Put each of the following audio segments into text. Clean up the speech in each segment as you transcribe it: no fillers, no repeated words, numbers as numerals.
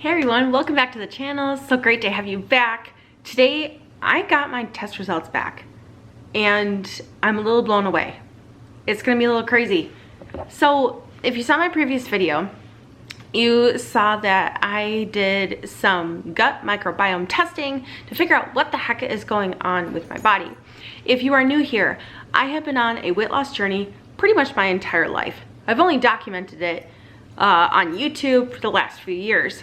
Hey everyone, welcome back to the channel. So great to have you back. Today I got my test results back and I'm a little blown away. It's gonna be a little crazy. So if you saw my previous video, you saw that I did some gut microbiome testing to figure out what the heck is going on with my body. If you are new here, I have been on a weight loss journey pretty much my entire life. I've only documented it on YouTube for the last few years.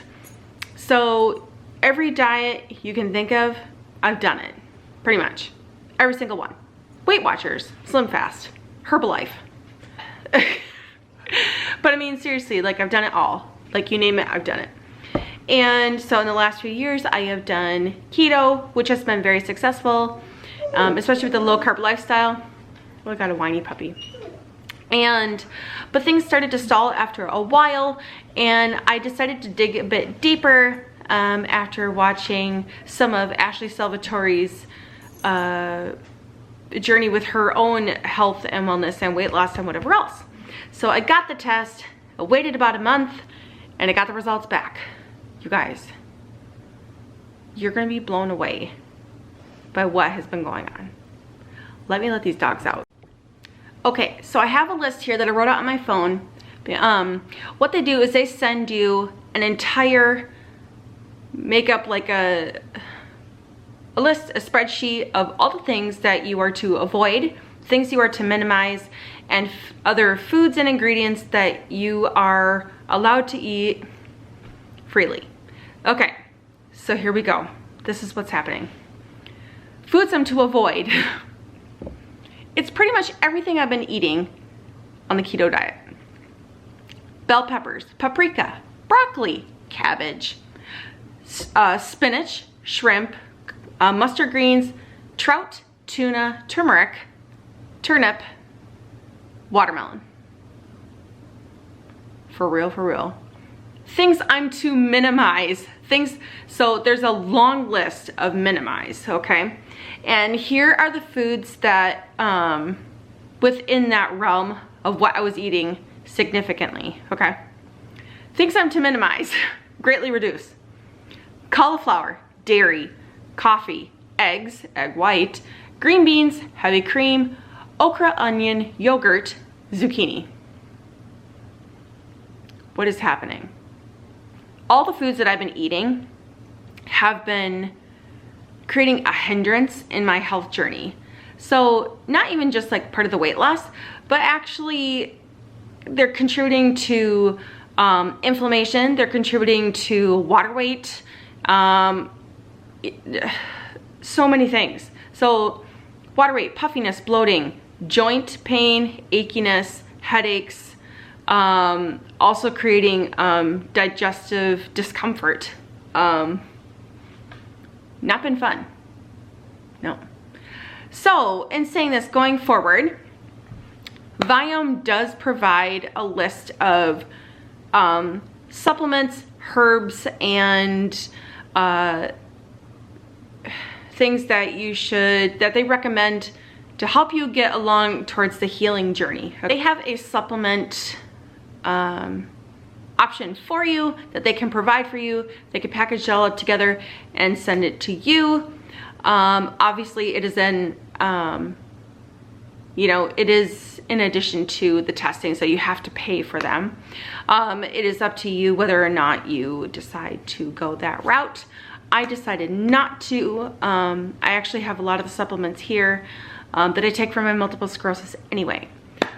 So every diet you can think of, I've done it, pretty much. Every single one. Weight Watchers, Slim Fast, Herbalife. But I mean, seriously, like I've done it all. Like you name it, I've done it. And so in the last few years, I have done keto, which has been very successful, especially with the low carb lifestyle. Oh, I got a whiny puppy. But things started to stall after a while, and I decided to dig a bit deeper after watching some of Ashley Salvatore's journey with her own health and wellness and weight loss and whatever else. So I got the test, I waited about a month, and I got the results back. You guys, you're gonna be blown away by what has been going on. Let me let these dogs out. Okay, so I have a list here that I wrote out on my phone. What they do is they send you an entire, make up like a list, a spreadsheet of all the things that you are to avoid, things you are to minimize, and other foods and ingredients that you are allowed to eat freely. Okay, so here we go. This is what's happening. Foods I'm to avoid. It's pretty much everything I've been eating on the keto diet. Bell peppers, paprika, broccoli, cabbage, spinach, shrimp, mustard greens, trout, tuna, turmeric, turnip, watermelon. For real, for real. Things I'm to minimize. So there's a long list of minimize, okay? And here are the foods that within that realm of what I was eating significantly, okay? Things I'm to minimize, greatly reduce. Cauliflower, dairy, coffee, eggs, egg white, green beans, heavy cream, okra, onion, yogurt, zucchini. What is happening? All the foods that I've been eating have been creating a hindrance in my health journey. So not even just like part of the weight loss, but actually they're contributing to inflammation, they're contributing to water weight, so many things. So water weight, puffiness, bloating, joint pain, achiness, headaches, also creating digestive discomfort. Not been fun. No. So in saying this, going forward, Viome does provide a list of supplements, herbs, and things that they recommend to help you get along towards the healing journey. They have a supplement option for you that they can provide for you. They can package it all up together and send it to you. Obviously it is in, it is in addition to the testing, so you have to pay for them. It is up to you whether or not you decide to go that route. I decided not to. I actually have a lot of the supplements here that I take for my multiple sclerosis anyway.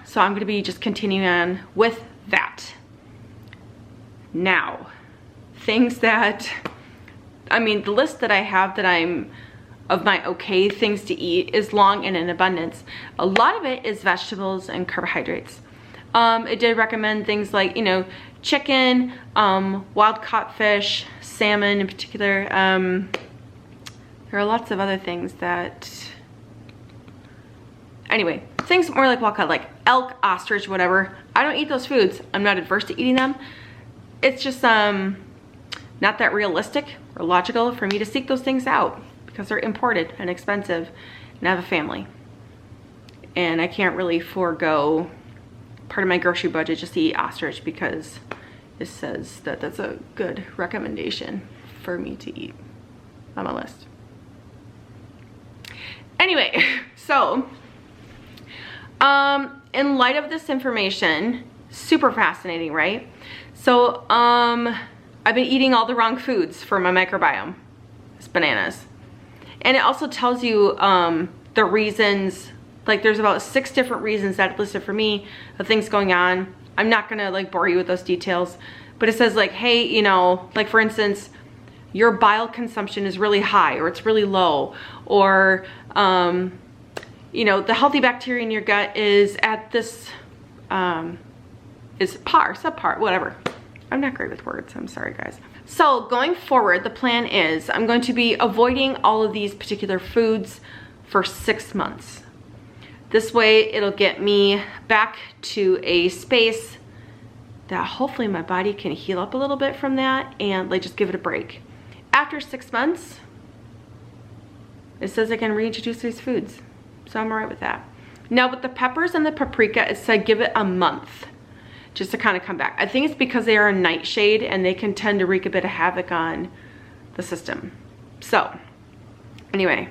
So I'm gonna be just continuing on with that. Now, things that, the list that I have that of my okay things to eat is long and in abundance. A lot of it is vegetables and carbohydrates. It did recommend things like, chicken, wild caught fish, salmon in particular. There are lots of other things that, anyway, things more like wild caught, like elk, ostrich, whatever. I don't eat those foods. I'm not adverse to eating them. It's just not that realistic or logical for me to seek those things out because they're imported and expensive, and I have a family. And I can't really forego part of my grocery budget just to eat ostrich because it says that that's a good recommendation for me to eat on my list. Anyway, so in light of this information, super fascinating, right? So I've been eating all the wrong foods for my microbiome. It's bananas. And it also tells you the reasons, like there's about 6 different reasons that it listed for me of things going on. I'm not gonna like bore you with those details, but it says like, hey, you know, like for instance, your bile consumption is really high or it's really low, or you know, the healthy bacteria in your gut is at this, is subpar, whatever. I'm not great with words, I'm sorry guys. So going forward, the plan is I'm going to be avoiding all of these particular foods for 6 months. This way it'll get me back to a space that hopefully my body can heal up a little bit from that and like just give it a break. After 6 months, it says I can reintroduce these foods. So I'm all right with that. Now with the peppers and the paprika, it said give it a month just to kind of come back. I think it's because they are a nightshade and they can tend to wreak a bit of havoc on the system. So anyway,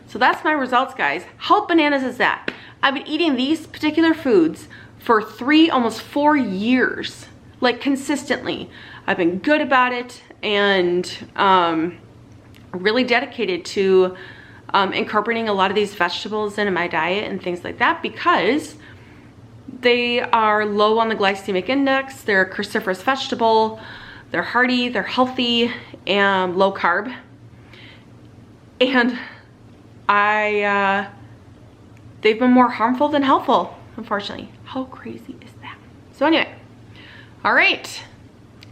so that's my results, guys. How bananas is that? I've been eating these particular foods for 3, almost 4 years, like consistently. I've been good about it and really dedicated to incorporating a lot of these vegetables into my diet and things like that because they are low on the glycemic index, they're a cruciferous vegetable, they're hearty, they're healthy, and low carb. And they've been more harmful than helpful, unfortunately. How crazy is that? So anyway, all right.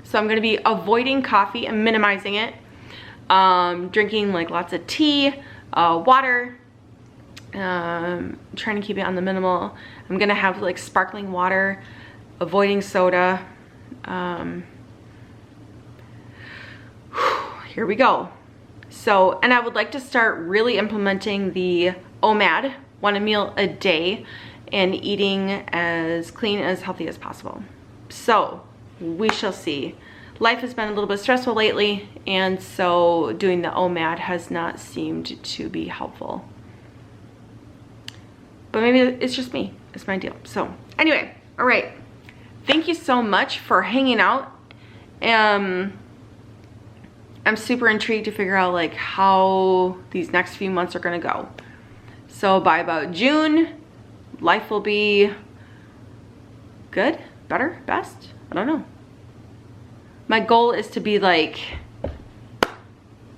So I'm gonna be avoiding coffee and minimizing it. Drinking like lots of tea, water, trying to keep it on the minimal. I'm gonna have like sparkling water, avoiding soda. Here we go. So, and I would like to start really implementing the OMAD, 1 meal a day, and eating as clean, as healthy as possible. So we shall see. Life has been a little bit stressful lately, and so doing the OMAD has not seemed to be helpful. But maybe it's just me, it's my deal. So anyway, all right. Thank you so much for hanging out. I'm super intrigued to figure out like how these next few months are gonna go. So by about June, life will be good, better, best, I don't know. My goal is to be like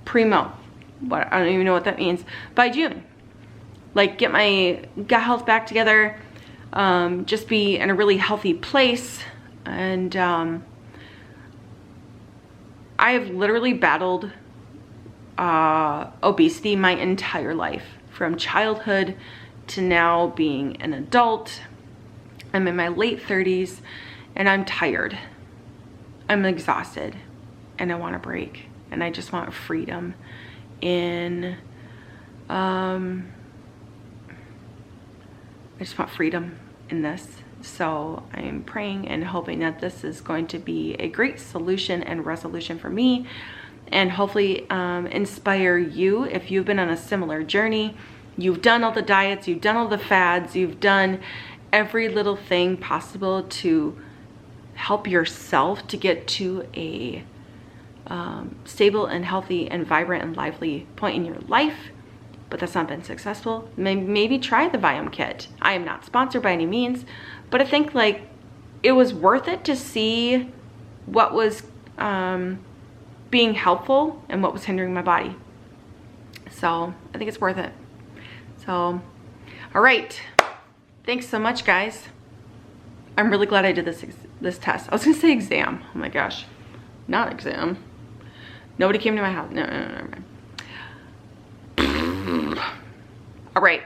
primo, but I don't even know what that means, by June. Like get my gut health back together, just be in a really healthy place. And I have literally battled obesity my entire life, from childhood to now being an adult. I'm in my late 30s and I'm tired. I'm exhausted and I want a break, and I just want freedom in I just want freedom in this. So I'm praying and hoping that this is going to be a great solution and resolution for me, and hopefully inspire you if you've been on a similar journey. You've done all the diets, you've done all the fads, you've done every little thing possible to help yourself to get to a stable and healthy and vibrant and lively point in your life, but that's not been successful. Maybe try the Viome Kit. I am not sponsored by any means, but I think like it was worth it to see what was being helpful and what was hindering my body. So I think it's worth it. So, all right. Thanks so much, guys. I'm really glad I did this test. I was gonna say exam. Oh my gosh, not exam. Nobody came to my house. No. All right.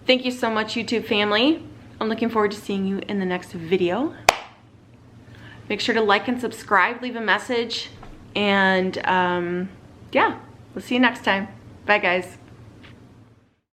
Thank you so much, YouTube family. I'm looking forward to seeing you in the next video. Make sure to like and subscribe, leave a message, and yeah, we'll see you next time. Bye, guys.